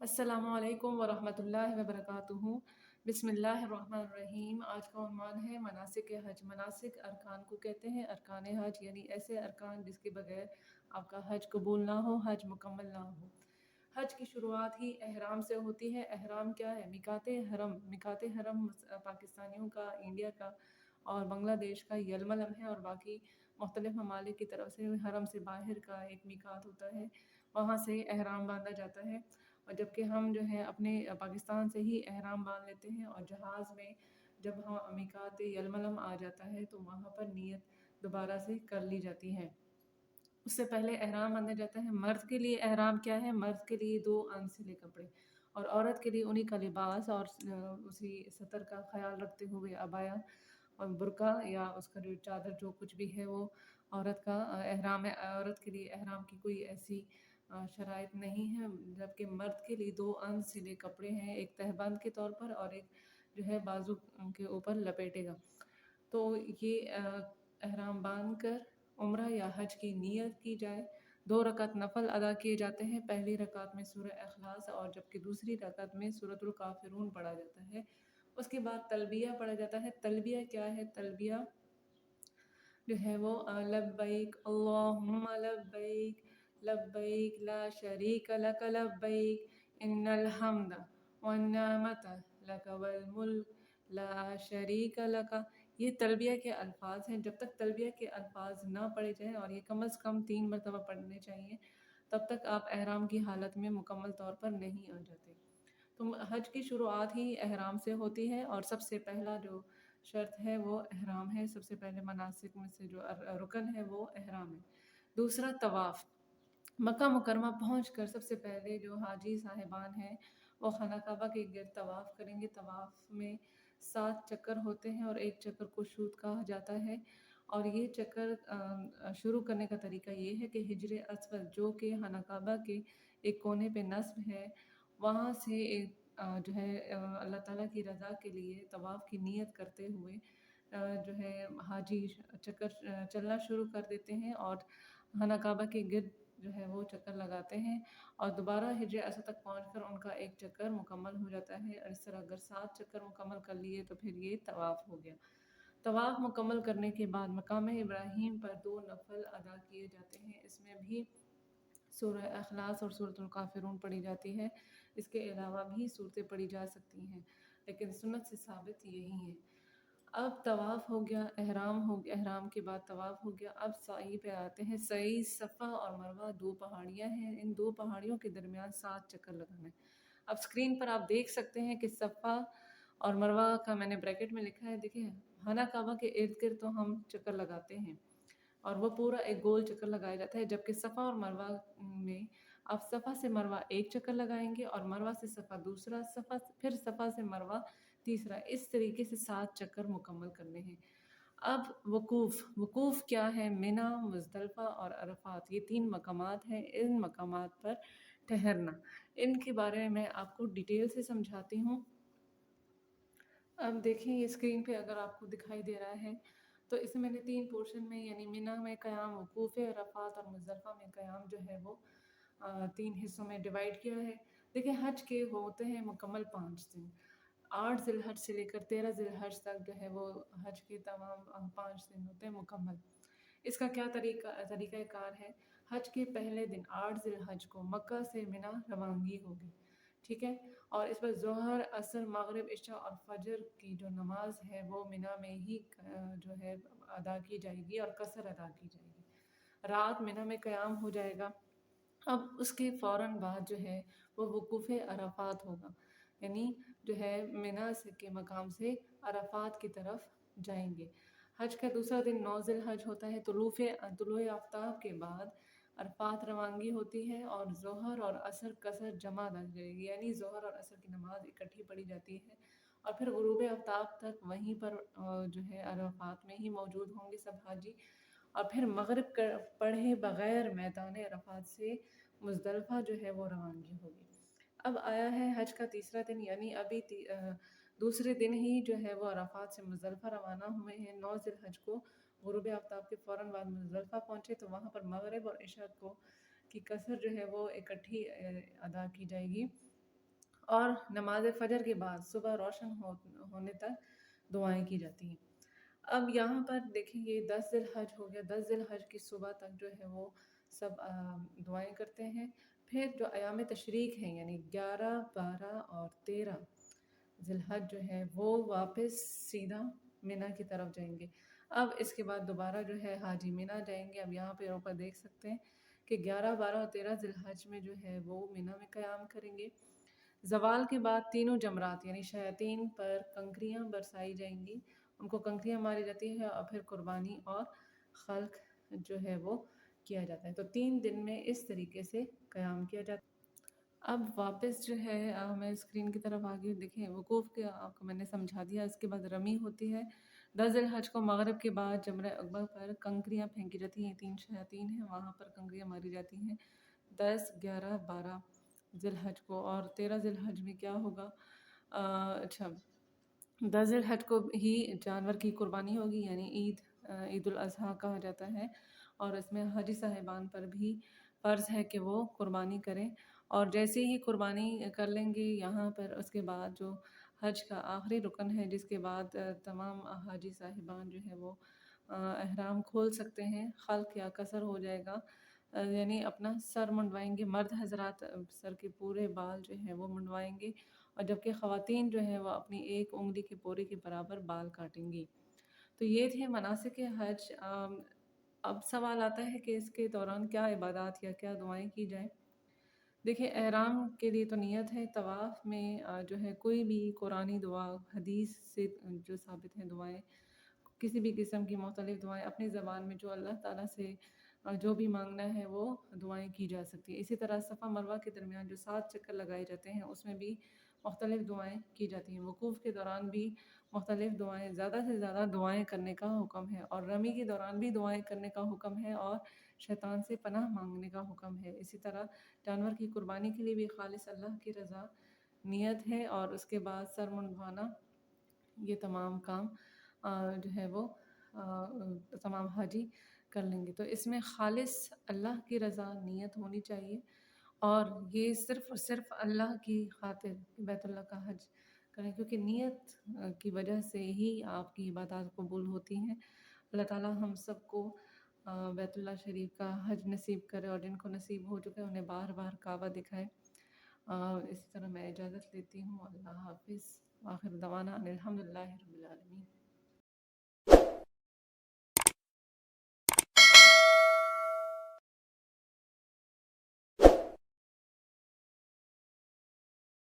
अस्सलाम वालेकुम वरहमतुल्लाहि वबरकातुहू। बिस्मिल्लाहिर्रहमानिर्रहीम। आज का उन्वान है मनासिक हज। मनासिक अरकान को कहते हैं। अरकान हज यानी ऐसे अरकान जिसके बगैर आपका हज कबूल ना हो, हज मुकम्मल ना हो। हज की शुरुआत ही एहराम से होती है। एहराम क्या है? मिकाते हरम। मिकाते हरम पाकिस्तानियों का, इंडिया का और बांग्लादेश का यलमलम है, और बाकी मुख्तलिफ ममालिक की तरफ से हरम से बाहर का एक मिकात होता है, वहाँ से एहराम बांधा जाता है। और जबकि हम जो है अपने पाकिस्तान से ही एहराम बांध लेते हैं, और जहाज़ में जब हम मिकात यलमलम आ जाता है तो वहाँ पर नियत दोबारा से कर ली जाती है। उससे पहले एहराम बांधा जाता है। मर्द के लिए एहराम क्या है? मर्द के लिए 2 अनसिले कपड़े, और औरत के लिए उन्हीं का लिबास और उसी सतर का ख्याल रखते हुए अबाया और बुर्का या उसका जो चादर जो कुछ भी है वो औरत का एहराम है। औरत के लिए एहराम की कोई ऐसी शराइत नहीं है। जबकि मर्द के लिए 2 अनसिले कपड़े हैं, एक तहबंद के तौर पर और एक जो है बाजू के ऊपर लपेटेगा। तो ये एहराम बांध कर उम्रा या हज की नीयत की जाए। 2 रकात नफल अदा किए जाते हैं। पहली रकात में सूरह इखलास और जबकि दूसरी रकात में सूरतुल काफिरून पढ़ा जाता है। उसके बाद तलबिया पढ़ा जाता है। तलबिया क्या है? तलबिया जो है वो लब्बैक अल्लाहुम्मा लब्बैक लब्बैक ला शरीक लक लब्बैक इन्नल हम्दा वन निअमत लक वल मुल्क ला शरीक लक। ये तलबिया के अल्फाज हैं। जब तक तलबिया के अल्फाज ना पढ़े जाएं, और ये कम से कम 3 मरतबा पढ़ने चाहिए, तब तक आप एहराम की हालत में मुकम्मल तौर पर नहीं आ जाते। तो हज की शुरुआत ही एहराम से होती है, और सबसे पहला जो शर्त है वो एहराम है। सबसे पहले मनासिक में से जो रुकन है वो एहराम है। दूसरा तवाफ़। मक्का मुकरमा पहुँच कर सबसे पहले जो हाजी साहिबान हैं वो खाना काबा के गिर्द तवाफ़ करेंगे। तवाफ़ में 7 चक्कर होते हैं और एक चक्कर को शूत कहा जाता है। और ये चक्कर शुरू करने का तरीका ये है कि हिजर अस्वद जो कि खाना काबा के एक कोने पे नस्ब है, वहाँ से एक जो है अल्लाह ताला की रज़ा के लिए तवाफ़ की नीयत करते हुए जो है हाजी चक्कर चलना शुरू कर देते हैं, और खाना काबा के गिर्द जो है वो चक्कर लगाते हैं, और दोबारा हिजर असद तक पहुंचकर उनका एक चक्कर मुकम्मल हो जाता है। और इस तरह अगर 7 चक्कर मुकम्मल कर लिए तो फिर ये तवाफ़ हो गया। तवाफ़ मुकम्मल करने के बाद मकाम इब्राहीम पर 2 नफल अदा किए जाते हैं। इसमें भी सूरह इखलास और सूरतुल काफिरून पढ़ी जाती है। इसके अलावा भी सूरतें पढ़ी जा सकती हैं, लेकिन सुन्नत से साबित यही है। अब तवाफ़ हो गया, एहराम हो गया, एहराम के बाद तवाफ़ हो गया। अब सई पे आते हैं। सई, सफ़ा और मरवा 2 पहाड़ियाँ हैं। इन 2 पहाड़ियों के दरमियान 7 चक्कर लगाना है। अब स्क्रीन पर आप देख सकते हैं कि सफ़ा और मरवा का मैंने ब्रैकेट में लिखा है। देखिए, खाना काबा के इर्द गिर्द तो हम चक्कर लगाते हैं, और वो पूरा एक गोल चक्कर लगाया जाता है। जबकि सफ़ा और मरवा में आप सफ़ा से मरवा एक चक्कर लगाएंगे, और मरवा से सफ़ा दूसरा, सफ़ा फिर सफ़ा से मरवा तीसरा। इस तरीके से 7 चक्कर मुकम्मल करने हैं। अब वकूफ़। वकूफ़ क्या है? मिना, मुज़दलिफ़ा और अरफ़ात, ये 3 मकामात हैं। इन मकामात पर ठहरना, इनके बारे में मैं आपको डिटेल से समझाती हूँ। अब देखिए, ये स्क्रीन पे अगर आपको दिखाई दे रहा है, तो इसे मैंने 3 पोर्शन में यानी मिना में क़याम, वकूफ़ अरफ़ात और मुज़दलिफ़ा में क़याम जो है वो 3 हिस्सों में डिवाइड किया है। देखिए, हज के होते हैं मुकम्मल 5 दिन। 8 ज़िलहज से लेकर 13 ज़िलहज तक जो है वो हज के तमाम 5 दिन होते हैं मुकम्मल। इसका क्या तरीक़ाकार है? हज के पहले दिन 8 ज़िलहज को मक्का से मिना रवानगी होगी, ठीक है? और इस पर ज़ोहर, असर, मगरिब, इशा और फजर की जो नमाज है वो मिना में ही जो है अदा की जाएगी, और कसर अदा की जाएगी। रात मिना में क़याम हो जाएगा। अब उसके फ़ौरन बाद जो है वो वकूफ़ अरफ़ात होगा, यानी जो है मिना से के मकाम से अरफ़ात की तरफ जाएंगे। हज का दूसरा दिन 9 ज़िलहज होता है। तुलूए आफ्ताब के बाद अरफ़ात रवानगी होती है, और ज़ोहर और असर कसर जमा अदा की जाएगी, यानी ज़ोहर और असर की नमाज इकट्ठी पढ़ी जाती है। और फिर गुरूब आफ्ताब तक वहीं पर जो है अरफ़ात में ही मौजूद होंगे सब हाजी। और फिर मगरिब पढ़े बग़ैर मैदान अरफ़ात से मुज़दलिफ़ा जो है वो रवानगी होगी। अब आया है हज का तीसरा दिन, यानी अभी दूसरे दिन ही जो है वो अरफ़ात से मुज़दलिफ़ा रवाना हुए हैं। 9 ज़िलहज को गुरूब आफ्ताब के फ़ौरन बाद मुज़दलिफ़ा पहुँचे, तो वहाँ पर मगरिब और इशा को की कसर जो है वो इकट्ठी अदा की जाएगी। اور نماز فجر کے بعد صبح روشن ہونے تک دعائیں کی جاتی ہیں۔ اب یہاں پر دیکھیں یہ 10 ذی الحج ہو گیا، 10 ذی الحج کی صبح تک جو ہے وہ سب دعائیں کرتے ہیں۔ پھر جو ایام تشریق ہیں یعنی 11، 12 اور 13 ذی الحج جو ہے وہ واپس سیدھا مینا کی طرف جائیں گے۔ اب اس کے بعد دوبارہ جو ہے حاجی مینا جائیں گے۔ اب یہاں پہ اوپر دیکھ سکتے ہیں کہ 11، 12 اور 13 ذی الحج میں جو ہے وہ مینا میں قیام کریں گے۔ زوال کے بعد تینوں جمرات یعنی شیاطین پر کنکریاں برسائی جائیں گی، ان کو کنکریاں ماری جاتی ہے اور پھر قربانی اور خلق جو ہے وہ کیا جاتا ہے۔ تو 3 دن میں اس طریقے سے قیام کیا جاتا ہے۔ اب واپس جو ہے میں اسکرین کی طرف آگے دیکھیں وقوف کے آپ کو میں نے سمجھا دیا۔ اس کے بعد رمی ہوتی ہے۔ 10 ذی الحج کو مغرب کے بعد جمرہ عقبہ پر کنکریاں پھینکی جاتی ہیں، 3 شیاطین ہیں وہاں پر کنکریاں ماری جاتی ہیں 10، 11، 12 ذی الحج کو۔ اور 13 ذی الحج میں کیا ہوگا؟ اچھا 10 ذی الحج کو ہی جانور کی قربانی ہوگی یعنی عید الاضحیٰ کہا جاتا ہے، اور اس میں حاجی صاحبان پر بھی فرض ہے کہ وہ قربانی کریں، اور جیسے ہی قربانی کر لیں گے یہاں پر اس کے بعد جو حج کا آخری رکن ہے جس کے بعد تمام حاجی صاحبان جو ہے وہ احرام کھول سکتے ہیں، خلق یا قصر ہو جائے گا، یعنی اپنا سر منڈوائیں گے۔ مرد حضرات سر کے پورے بال جو ہیں وہ منڈوائیں گے، اور جبکہ خواتین جو ہیں وہ اپنی ایک انگلی کے پورے کے برابر بال کاٹیں گی۔ تو یہ تھے مناسک حج۔ اب سوال آتا ہے کہ اس کے دوران کیا عبادات یا کیا دعائیں کی جائیں۔ دیکھیں احرام کے لیے تو نیت ہے، طواف میں جو ہے کوئی بھی قرآنی دعا حدیث سے جو ثابت ہیں دعائیں، کسی بھی قسم کی مختلف دعائیں اپنی زبان میں جو اللہ تعالیٰ سے جو بھی مانگنا ہے وہ دعائیں کی جا سکتی ہیں۔ اسی طرح صفا مروہ کے درمیان جو 7 چکر لگائے جاتے ہیں اس میں بھی مختلف دعائیں کی جاتی ہیں۔ وقوف کے دوران بھی مختلف دعائیں، زیادہ سے زیادہ دعائیں کرنے کا حکم ہے، اور رمی کے دوران بھی دعائیں کرنے کا حکم ہے اور شیطان سے پناہ مانگنے کا حکم ہے۔ اسی طرح جانور کی قربانی کے لیے بھی خالص اللہ کی رضا نیت ہے، اور اس کے بعد سر منڈوانا، یہ تمام کام جو ہے وہ تمام حاجی کر لیں گے۔ تو اس میں خالص اللہ کی رضا نیت ہونی چاہیے، اور یہ صرف اور صرف اللہ کی خاطر بیت اللہ کا حج کریں، کیونکہ نیت کی وجہ سے ہی آپ کی عبادات قبول ہوتی ہیں۔ اللہ تعالیٰ ہم سب کو بیت اللہ شریف کا حج نصیب کرے، اور جن کو نصیب ہو چکے انہیں بار بار کعبہ دکھائے۔ اسی طرح میں اجازت لیتی ہوں۔ اللہ حافظ۔ آخر دعوانا ان الحمد للہ رب العالمین۔